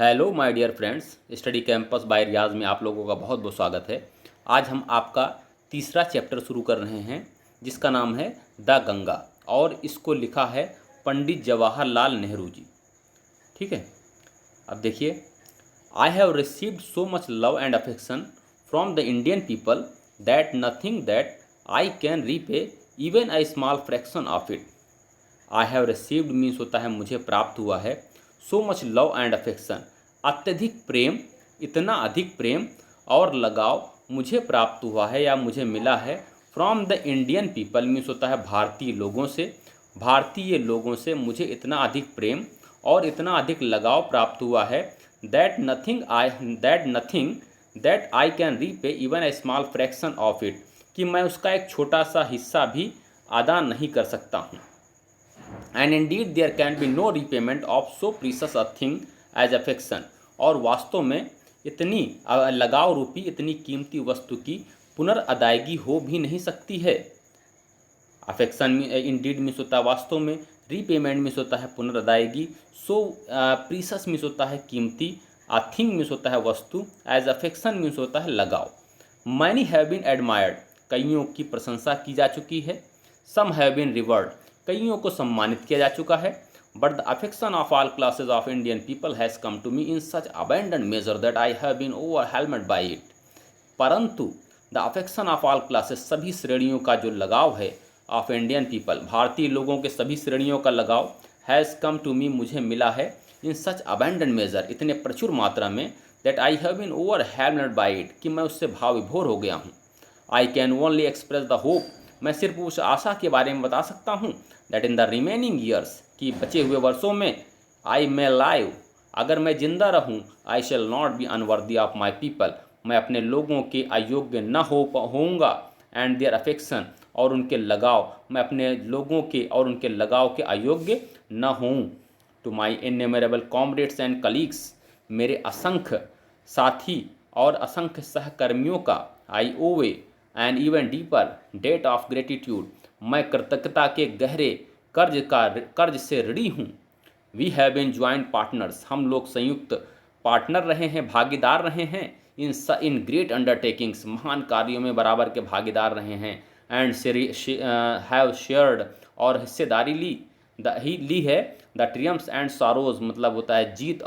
Hello my dear friends, study campus by Riyaz में आप लोगों का बहुत बहुत स्वागत है। आज हम आपका तीसरा चैप्टर शुरू कर रहे हैं जिसका नाम है द गंगा और इसको लिखा है पंडित जवाहरलाल नेहरू जी। ठीक है, अब देखिए, I have received so much love and affection from the Indian people that nothing that I can repay even a small fraction of it. I have received means होता है मुझे प्राप्त हुआ है, so much love and affection अत्यधिक प्रेम, इतना अधिक प्रेम और लगाव मुझे प्राप्त हुआ है या मुझे मिला है from the Indian people means होता है भारतीय लोगों से। भारतीय लोगों से मुझे इतना अधिक प्रेम और इतना अधिक लगाव प्राप्त हुआ है that nothing that I can repay even a small fraction of it, कि मैं उसका एक छोटा सा हिस्सा भी अदा नहीं कर सकता हूँ। And indeed there can be no repayment of so precious a thing as affection, और वास्तव में इतनी लगाव रूपी इतनी कीमती वस्तु की पुनर्अदायगी हो भी नहीं सकती है। अफेक्शन में इंडीड मीन्स होता है वास्तव में, रीपेमेंट मीन्स होता है पुनर्अदायगी, सो प्रीसियस मीन्स होता है कीमती, आ थिंग मीन्स होता है वस्तु, एज अफेक्शन मीन्स होता है लगाव। मैनी हैव बीन एडमायर्ड, कईयों की प्रशंसा की जा चुकी है। सम हैव बीन रिवर्ड, कईयों को सम्मानित किया जा चुका है। But the affection of all classes of Indian people has come to me in such abundant measure that I have been overwhelmed by it. परंतु the affection of all classes, सभी श्रेणियों का जो लगाव है, ऑफ इंडियन पीपल, भारतीय लोगों के सभी श्रेणियों का लगाव, हैज़ कम टू मी, मुझे मिला है, इन सच अबेंडेंट मेजर, इतने प्रचुर मात्रा में, that I have been overwhelmed by it, कि मैं उससे भाव विभोर हो गया हूँ। I can only express the hope, मैं सिर्फ उस आशा के बारे में बता सकता हूँ, that in the remaining years, कि बचे हुए वर्षों में, आई मे लाइव, अगर मैं जिंदा रहूँ, I shall not be unworthy of my people, मैं अपने लोगों के अयोग्य न होऊंगा, एंड देयर अफेक्शन, और उनके लगाव, मैं अपने लोगों के और उनके लगाव के अयोग्य न हूँ। To my innumerable comrades and colleagues, मेरे असंख्य साथी और असंख्य सहकर्मियों का, I owe and even deeper debt of gratitude, मैं कृतज्ञता के गहरे कर्ज से ऋणी हूँ। We have been joint partners, हम लोग संयुक्त पार्टनर रहे हैं, भागीदार रहे हैं, इन ग्रेट अंडरटेकिंग्स, महान कार्यों में बराबर के भागीदार रहे हैं। एंड हैव शेयर्ड, और हिस्सेदारी ली है, द ट्रियम्फ्स एंड सॉरोज, मतलब होता है जीत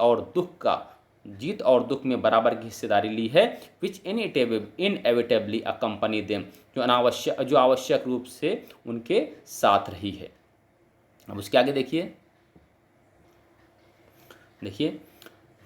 और दुख में बराबर की हिस्सेदारी ली है, विच इनएविटेबली अकम्पनी देम, जो आवश्यक रूप से उनके साथ रही है। अब उसके आगे देखिए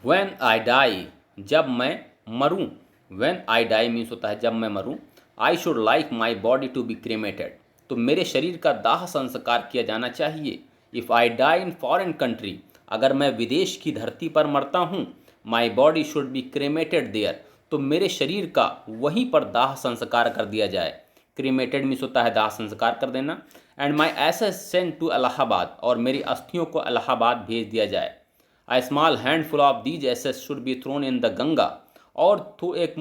व्हेन आई डाई, जब मैं मरूं, व्हेन आई डाई मीन्स होता है जब मैं मरूं, I should like my body to be cremated, तो मेरे शरीर का दाह संस्कार किया जाना चाहिए। If I die in foreign country, अगर मैं विदेश की धरती पर मरता हूँ, my body should be cremated there, तो मेरे शरीर का वहीं पर दाह संस्कार कर दिया जाए। क्रीमेटेड मीन्स होता है दाह संस्कार कर देना। And my ashes send to Allahabad, और मेरी अस्थियों को इलाहाबाद भेज दिया जाए। A small handful of these ashes should be thrown in the Ganga, और तो एक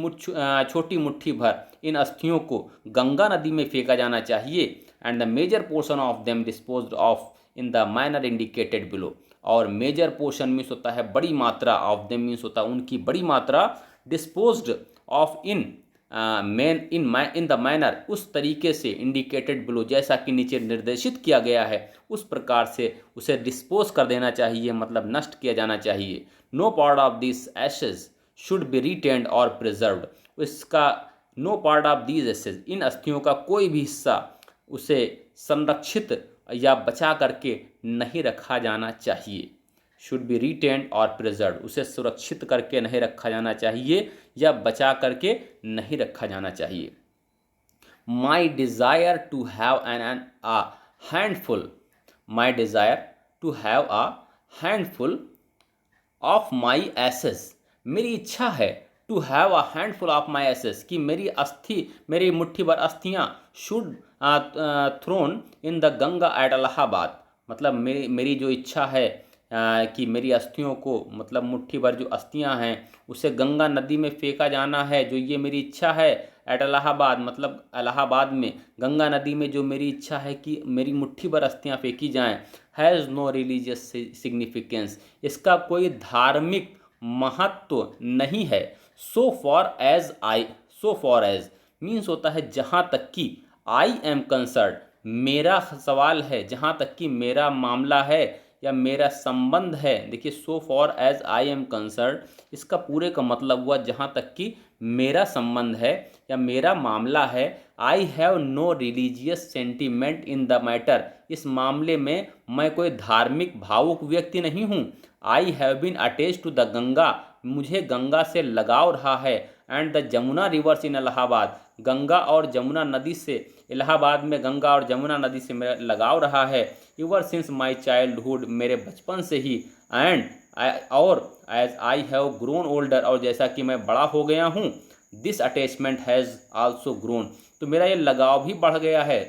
छोटी मुट्ठी भर इन अस्थियों को गंगा नदी में फेंका जाना चाहिए। And the major portion of them disposed of in the manner indicated below, और मेजर पोर्शन मीन्स होता है बड़ी मात्रा, ऑफ देम मीन्स होता है उनकी बड़ी मात्रा, disposed of in the manner, उस तरीके से, इंडिकेटेड बिलो, जैसा कि नीचे निर्देशित किया गया है, उस प्रकार से उसे डिस्पोज कर देना चाहिए, मतलब नष्ट किया जाना चाहिए। No part of this ashes should be retained और प्रिजर्व्ड, इसका no part of these ashes, इन अस्थियों का कोई भी हिस्सा उसे संरक्षित या बचा करके नहीं रखा जाना चाहिए। शुड बी रिटेन्ड और प्रिजर्व, उसे सुरक्षित करके नहीं रखा जाना चाहिए या बचा करके नहीं रखा जाना चाहिए। My desire to have an a handful, my desire to have a handful of my ashes, मेरी इच्छा है, to have a handful of my ashes, कि मेरी मुट्ठी भर अस्थियाँ, should thrown in the Ganga at Allahabad, मतलब मेरी जो इच्छा है कि मेरी अस्थियों को, मतलब मुट्ठी भर जो अस्थियां हैं उसे गंगा नदी में फेंका जाना है, जो ये मेरी इच्छा है। एट इलाहाबाद, मतलब इलाहाबाद में, गंगा नदी में जो मेरी इच्छा है कि मेरी मुट्ठी भर अस्थियां फेंकी जाएं, हैज़ नो रिलीजियस सिग्निफिकेंस, इसका कोई धार्मिक महत्व नहीं है। सो फॉर एज मीन्स होता है जहाँ तक कि आई एम कंसर्न, मेरा सवाल है, जहाँ तक कि मेरा मामला है या मेरा संबंध है। देखिए so far as I am concern, इसका पूरे का मतलब हुआ जहाँ तक कि मेरा संबंध है या मेरा मामला है। I have no religious sentiment in the matter, इस मामले में मैं कोई धार्मिक भावुक व्यक्ति नहीं हूँ। I have been attached to the Ganga, मुझे गंगा से लगाव रहा है। And the Jamuna rivers in Allahabad, Ganga और जमुना नदी से, इलाहाबाद में गंगा और जमुना नदी से मेरा लगाव रहा है। एवर सिंस माई चाइल्डहुड, मेरे बचपन से ही। एंड और as I have grown older, और जैसा कि मैं बड़ा हो गया हूँ, this attachment has also grown, तो मेरा ये लगाव भी बढ़ गया है।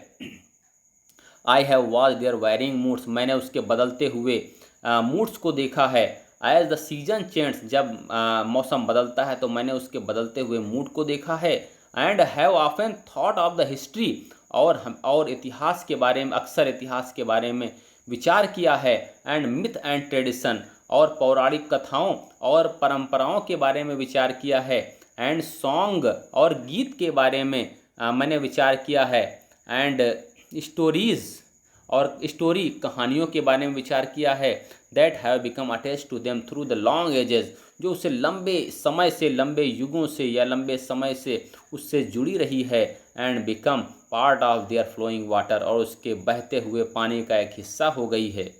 I have watch their varying moods, मैंने उसके बदलते हुए मूड्स को देखा है। एज द सीजन चेंज, जब मौसम बदलता है तो मैंने उसके बदलते हुए मूड को देखा है। And have often thought of the history, और इतिहास के बारे में, अक्सर इतिहास के बारे में विचार किया है। एंड मिथ एंड ट्रेडिशन, और पौराणिक कथाओं और परंपराओं के बारे में विचार किया है। एंड सॉन्ग, और गीत के बारे में मैंने विचार किया है। एंड स्टोरीज, और स्टोरी कहानियों के बारे में विचार किया है। That have become attach to them through the long ages, जो उससे लंबे समय से, लंबे युगों से या लंबे समय से उससे जुड़ी रही है। And become part of their flowing water, और उसके बहते हुए पानी का एक हिस्सा हो गई है।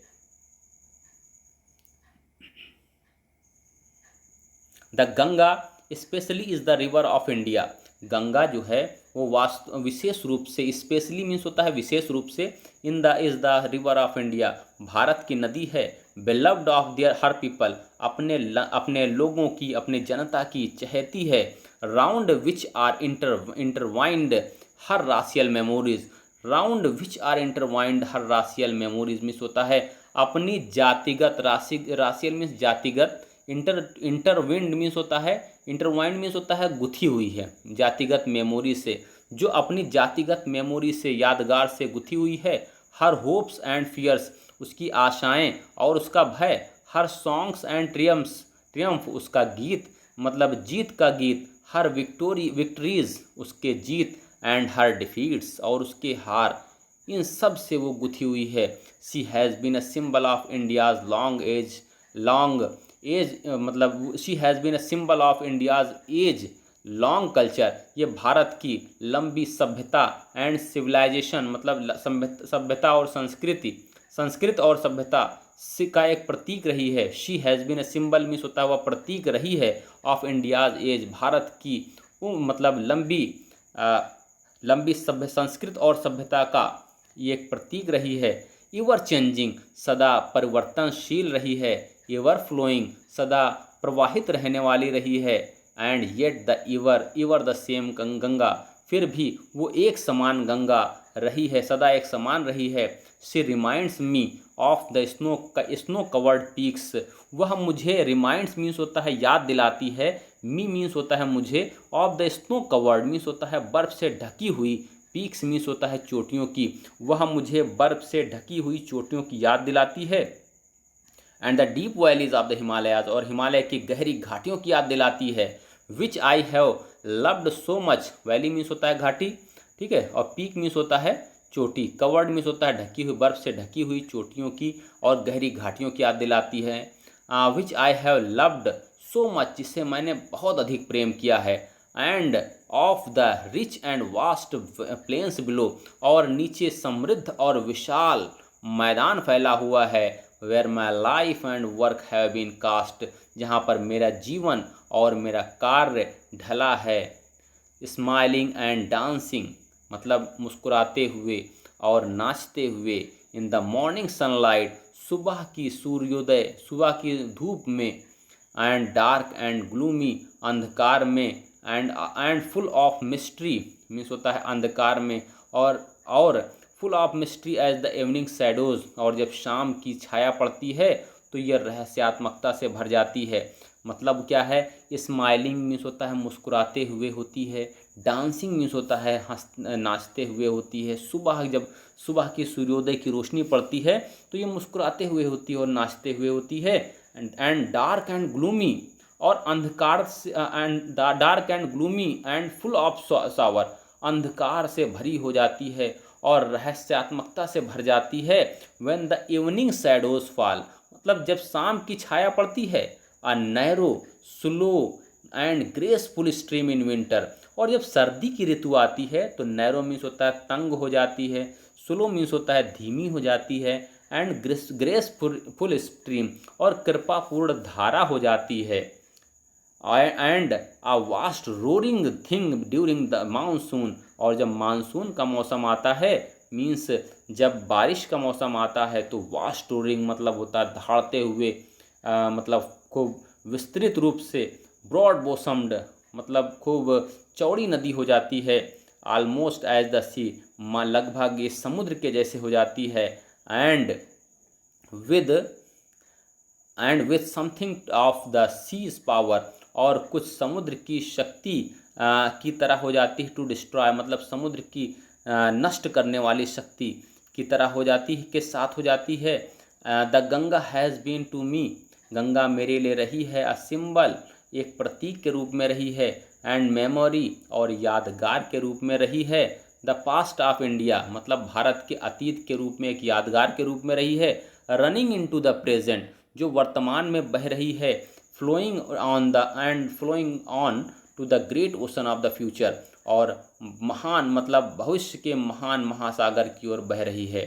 The Ganga specially is the river of India, Ganga जो है वो वास्तव विशेष रूप से, स्पेशली मीन्स होता है विशेष रूप से, in the is the river of India, Bharat की नदी है। Beloved of their her people, अपने लोगों की, अपने जनता की चहेती है। Round which are intertwined her racial memories, round which are intertwined her racial memories means होता है अपनी जातिगत, राशियल मीन्स जातिगत, इंटरविंड मीन्स होता है, इंटरवाइंड मीन्स होता है गुथी हुई है, जातिगत मेमोरी से, जो अपनी जातिगत मेमोरी से, यादगार से गुथी हुई है। हर होप्स एंड फियर्स, उसकी आशाएं और उसका भय। हर सॉन्ग्स एंड ट्रियम्फ, उसका गीत मतलब जीत का गीत। हर विक्ट्रीज, उसके जीत। एंड हर डिफीट्स, और उसके हार, इन सब से वो गुथी हुई है। She has been a symbol of India's long age, मतलब she has been a symbol of India's age long culture, ये भारत की लंबी सभ्यता एंड सिविलाइजेशन, मतलब सभ्यता और संस्कृत और सभ्यता का एक प्रतीक रही है। She has been a symbol means होता है वह प्रतीक रही है, ऑफ इंडियाज़ एज, भारत की मतलब लंबी सभ्य संस्कृत और सभ्यता का ये एक प्रतीक रही है। एवर चेंजिंग, सदा परिवर्तनशील रही है। एवर फ्लोइंग, सदा प्रवाहित रहने वाली रही है। And yet the ever the same Ganga, फिर भी वो एक समान गंगा रही है, सदा एक समान रही है। She reminds me of the snow covered peaks, वह मुझे, रिमाइंड्स मीन्स होता है याद दिलाती है, मी मीन्स होता है मुझे, of the snow covered means होता है बर्फ से ढकी हुई, पीक्स मीन्स होता है चोटियों की, वह मुझे बर्फ से ढकी हुई चोटियों की याद दिलाती है। And the deep valleys of the Himalayas, और हिमालय की गहरी घाटियों की याद दिलाती है। Which I have loved so much, valley means होता है घाटी, ठीक है, और पीक मीन्स होता है चोटी, कवर्ड मीन्स होता है ढकी हुई, बर्फ से ढकी हुई चोटियों की और गहरी घाटियों की याद दिलाती है। Which I have loved so much, जिससे मैंने बहुत अधिक प्रेम किया है। And of the rich and vast plains below, और नीचे समृद्ध और विशाल मैदान फैला हुआ है। Where my life and work have been cast, जहाँ पर मेरा जीवन और मेरा कार्य ढला है। स्माइलिंग एंड डांसिंग, मतलब मुस्कुराते हुए और नाचते हुए। इन द मॉर्निंग सनलाइट, सुबह की सूर्योदय, सुबह की धूप में। एंड डार्क एंड ग्लूमी, अंधकार में। And full of mystery means होता है अंधकार में, और full of mystery as the evening shadows, और जब शाम की छाया पड़ती है तो यह रहस्यात्मकता से भर जाती है। मतलब क्या है, स्माइलिंग मीन्स होता है मुस्कुराते हुए होती है, डांसिंग मीन्स होता है नाचते हुए होती है। जब सुबह की सूर्योदय की रोशनी पड़ती है तो ये मुस्कुराते हुए होती है और नाचते हुए होती है। एंड डार्क एंड ग्लूमी, और अंधकार से and dark and gloomy and full of sorrow, अंधकार से भरी हो जाती है और रहस्यात्मकता से भर जाती है। When the evening shadows fall, मतलब जब शाम की छाया पड़ती है। A narrow slow and graceful stream in winter, और जब सर्दी की ऋतु आती है तो नैरो मीन्स होता है तंग हो जाती है, स्लो मीन्स होता है धीमी हो जाती है, एंड ग्रेसफुल स्ट्रीम और कृपापूर्ण धारा हो जाती है। And a vast roaring thing during the monsoon, और जब मानसून का मौसम आता है मीन्स जब बारिश का मौसम आता है तो वास्ट रोरिंग मतलब होता है दहाड़ते हुए, मतलब खूब विस्तृत रूप से, ब्रॉड बॉसम्ड मतलब खूब चौड़ी नदी हो जाती है। ऑलमोस्ट एज द सी, लगभग ये समुद्र के जैसे हो जाती है। And with with something of the sea's power, और कुछ समुद्र की शक्ति की तरह हो जाती है। टू डिस्ट्रॉय मतलब समुद्र की नष्ट करने वाली शक्ति की तरह हो जाती है, के साथ हो जाती है। The Ganga has been to me, Ganga मेरे लिए रही है। अ सिंबल, एक प्रतीक के रूप में रही है। एंड मेमोरी, और यादगार के रूप में रही है। द पास्ट ऑफ इंडिया मतलब भारत के अतीत के रूप में एक यादगार के रूप में रही है। रनिंग इनटू द प्रेजेंट, जो वर्तमान में बह रही है। Flowing on to the great ocean of the future, और महान मतलब भविष्य के महान महासागर की ओर बह रही है।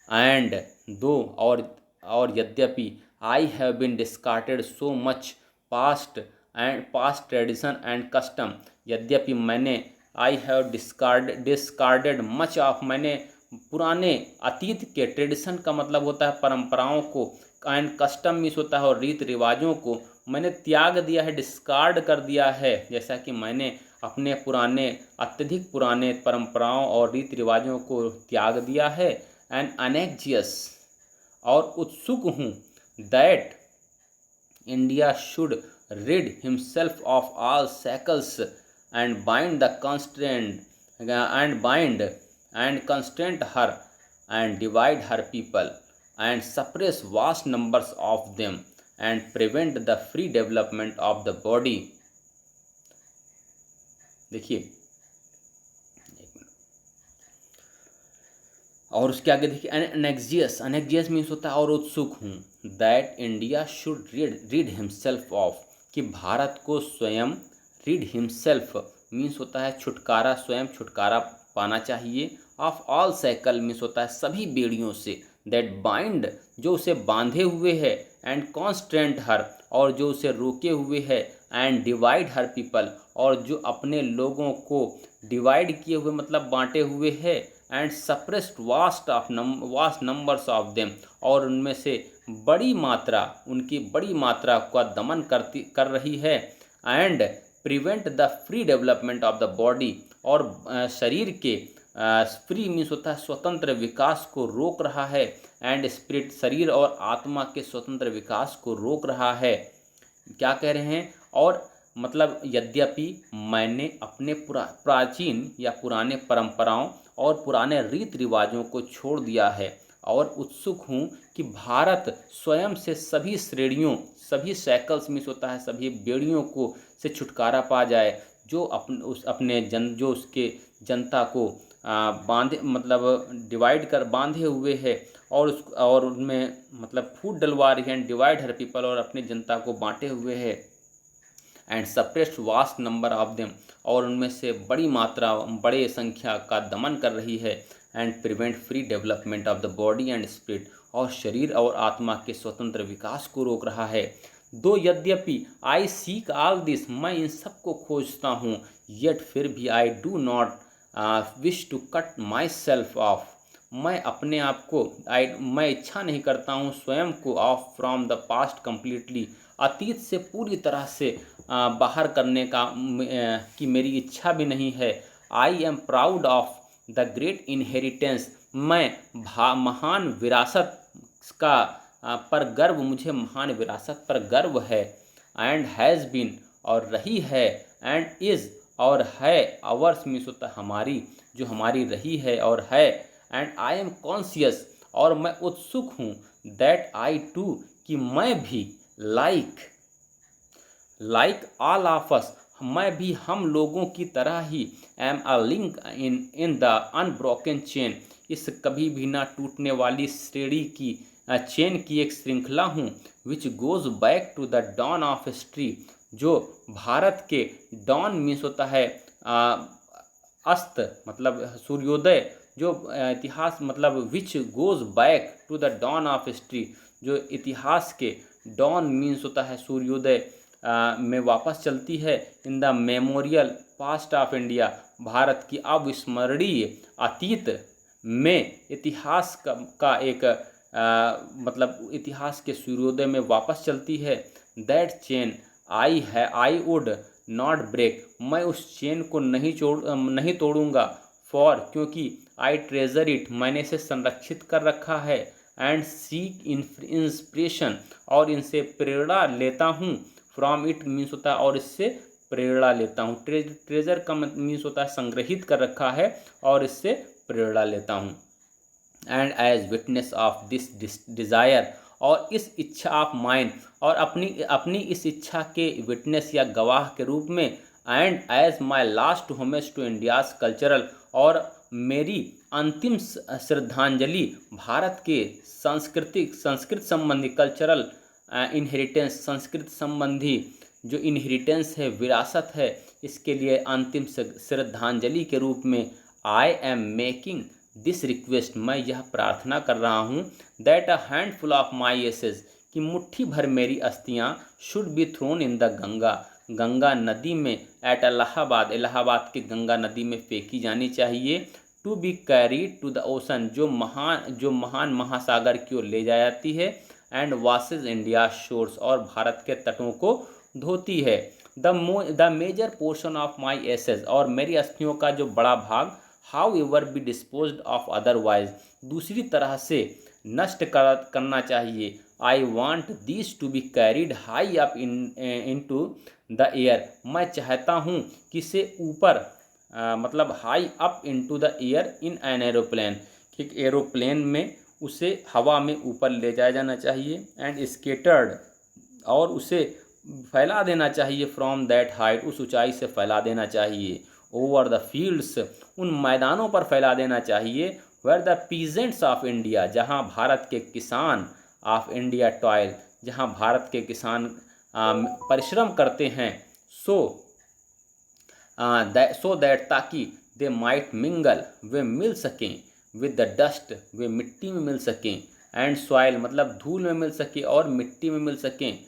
एंड दो, और यद्यपि I have been discarded so much past tradition and custom, यद्यपि मैंने I have discarded much of, मैंने पुराने अतीत के, ट्रेडिशन का मतलब होता है परंपराओं को, एंड कस्टम मीन्स होता है और रीति रिवाजों को मैंने त्याग दिया है, डिस्कार्ड कर दिया है। जैसा कि मैंने अपने पुराने, अत्यधिक पुराने परंपराओं और रीति रिवाजों को त्याग दिया है। एंड अनेक्जियस, और उत्सुक हूँ। That India should rid himself of all shackles and bind the constraint and constrain her and divide her people and suppress vast numbers of them and prevent the free development of the body। देखिए और उसके आगे देखिए अनेक्जियस means होता है और उत्सुक हूँ। That India should read himself of, कि भारत को स्वयं, रीड हिमसेल्फ मीन्स होता है छुटकारा, स्वयं छुटकारा पाना चाहिए। ऑफ ऑल साइकिल मीन्स होता है सभी बेड़ियों से। दैट बाइंड, जो उसे बांधे हुए है। एंड कॉन्स्टेंट हर, और जो उसे रोके हुए है। एंड डिवाइड हर पीपल, और जो अपने लोगों को डिवाइड किए हुए मतलब बांटे हुए है। And suppressed vast numbers of them, और उनमें से बड़ी मात्रा, उनकी बड़ी मात्रा का दमन कर रही है। And prevent the free development of the body, और शरीर के फ्री मीन्स होता है स्वतंत्र विकास को रोक रहा है। एंड स्पिरिट, शरीर और आत्मा के स्वतंत्र विकास को रोक रहा है। क्या कह रहे हैं? और मतलब यद्यपि मैंने अपने प्राचीन या पुराने परंपराओं और पुराने रीति रिवाजों को छोड़ दिया है, और उत्सुक हूँ कि भारत स्वयं से सभी श्रेणियों, सभी सैकल्स मीन्स होता है सभी बेड़ियों को से छुटकारा पा जाए, जो जो उसके जनता को बांधे मतलब डिवाइड कर बांधे हुए है, और उनमें मतलब फूट डलवा रही है। डिवाइड हर पीपल, और अपनी जनता को बांटे हुए है। And suppressed vast number of them, और उनमें से बड़ी मात्रा, बड़े संख्या का दमन कर रही है। And prevent free development of the body and spirit, और शरीर और आत्मा के स्वतंत्र विकास को रोक रहा है। दो यद्यपि आई सीक ऑल दिस, मैं इन सब को खोजता हूँ। येट फिर भी I do not wish to cut myself off, मैं अपने आप को मैं इच्छा नहीं करता हूँ स्वयं को of from the past completely, अतीत से पूरी तरह से बाहर करने का की मेरी इच्छा भी नहीं है। I am proud of the great inheritance, मैं महान विरासत का पर गर्व, मुझे महान विरासत पर गर्व है। एंड हैज़ बीन, और रही है। एंड इज़, और है। आवर्स मीन्स होता है हमारी, जो हमारी रही है और है। एंड आई एम कॉन्शियस, और मैं उत्सुक हूँ। दैट आई टू, कि मैं भी like like all of us, मैं भी हम लोगों की तरह ही am a link in the unbroken chain, इस कभी भी ना टूटने वाली श्रेणी की चेन की एक श्रृंखला हूँ। Which goes back to the dawn of history, जो भारत के डॉन मीन्स होता है अस्त मतलब सूर्योदय, जो इतिहास मतलब which goes back to the dawn of history, जो इतिहास के डॉन मीन्स होता है सूर्योदय में वापस चलती है। In the memorial past of India, Bharat की अविस्मरणीय अतीत में इतिहास का एक मतलब इतिहास के सूर्योदय में वापस चलती है। That chain I would not break, मैं उस चेन को नहीं तोड़ूंगा। फॉर, क्योंकि आई ट्रेजर इट, मैंने इसे संरक्षित कर रखा है। एंड सीक इंस्पिरेशन, और इनसे प्रेरणा लेता हूँ। फ्रॉम इट मीन्स होता है और इससे प्रेरणा लेता हूँ। ट्रेजर का मीन्स होता है संग्रहित कर रखा है और इससे प्रेरणा लेता हूँ। And as witness of this desire, और इस इच्छा ऑफ माइंड, और अपनी इस इच्छा के विटनेस या गवाह के रूप में। And as my last homage to India's cultural, और मेरी अंतिम श्रद्धांजलि भारत के संस्कृत संबंधी कल्चरल इनहेरिटेंस, संस्कृत संबंधी जो इनहेरिटेंस है, विरासत है, इसके लिए अंतिम श्रद्धांजलि के रूप में I am making this request, मैं यह प्रार्थना कर रहा हूँ। That a handful of my ashes, कि मुट्ठी भर मेरी अस्थियाँ should be thrown in the Ganga, Ganga नदी में। एट इलाहाबाद, इलाहाबाद के गंगा नदी में फेंकी जानी चाहिए। To be carried to the ocean, जो महान महासागर की ओर ले जाती है। एंड वॉशेज इंडिया शोर्स, और भारत के तटों को धोती है। The major portion of my ashes, और मेरी अस्थियों का जो बड़ा भाग however be dispose of otherwise, दूसरी तरह से नष्ट करना चाहिए। I want this to be carried high up into the air, मैं चाहता हूँ कि इसे ऊपर मतलब high up into the air in an aeroplane, एक एरोप्लेन में उसे हवा में ऊपर ले जाया जाना चाहिए। एंड स्केटर्ड, और उसे फैला देना चाहिए। फ्रॉम दैट हाइट, उस ऊंचाई से फैला देना चाहिए। ओवर द फील्ड्स, उन मैदानों पर फैला देना चाहिए। Where the peasants of India, जहाँ भारत के किसान, ऑफ इंडिया टॉयल, जहाँ भारत के किसान परिश्रम करते हैं। सो दैट, ताकि दे माइट मिंगल, वे मिल सकें। विद द डस्ट, वे मिट्टी में मिल सकें। एंड सॉइल, मतलब धूल में मिल सके और मिट्टी में मिल सकें।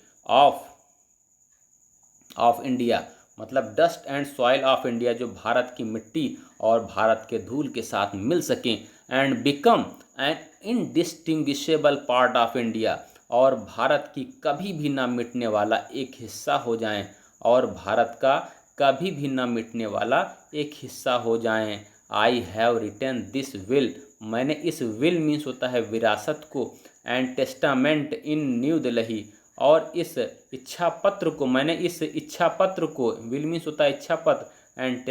ऑफ इंडिया, मतलब dust and soil of India, जो भारत की मिट्टी और भारत के धूल के साथ मिल सकें। And become an indistinguishable part of India, और भारत की कभी भी ना मिटने वाला एक हिस्सा हो जाएं, और भारत का कभी भी ना मिटने वाला एक हिस्सा हो जाएं। I have written this will, मैंने इस विल मीन्स होता है विरासत को। And testament in New Delhi, और इस इच्छा पत्र को, मैंने इस इच्छा पत्र को, विल मीन्स होता है इच्छा पत्र। एंड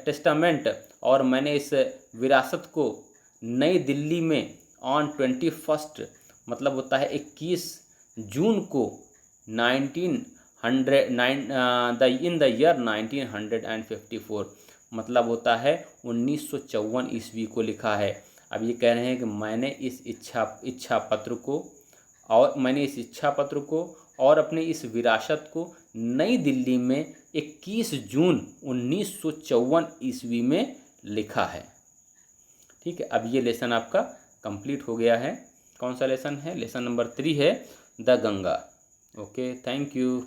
टेस्टामेंट, और मैंने इस विरासत को नई दिल्ली में ऑन 21 मतलब होता है 21 जून को 1909 इन द ईयर 1954, मतलब होता है 1954 ईस्वी को लिखा है। अब ये कह रहे हैं कि मैंने इस इच्छा पत्र को और अपने इस विरासत को नई दिल्ली में 21 जून 1954 ईस्वी में लिखा है। ठीक है, अब ये लेसन आपका कंप्लीट हो गया है। कौन सा लेसन है? लेसन नंबर 3 है the Ganga. Okay, thank you.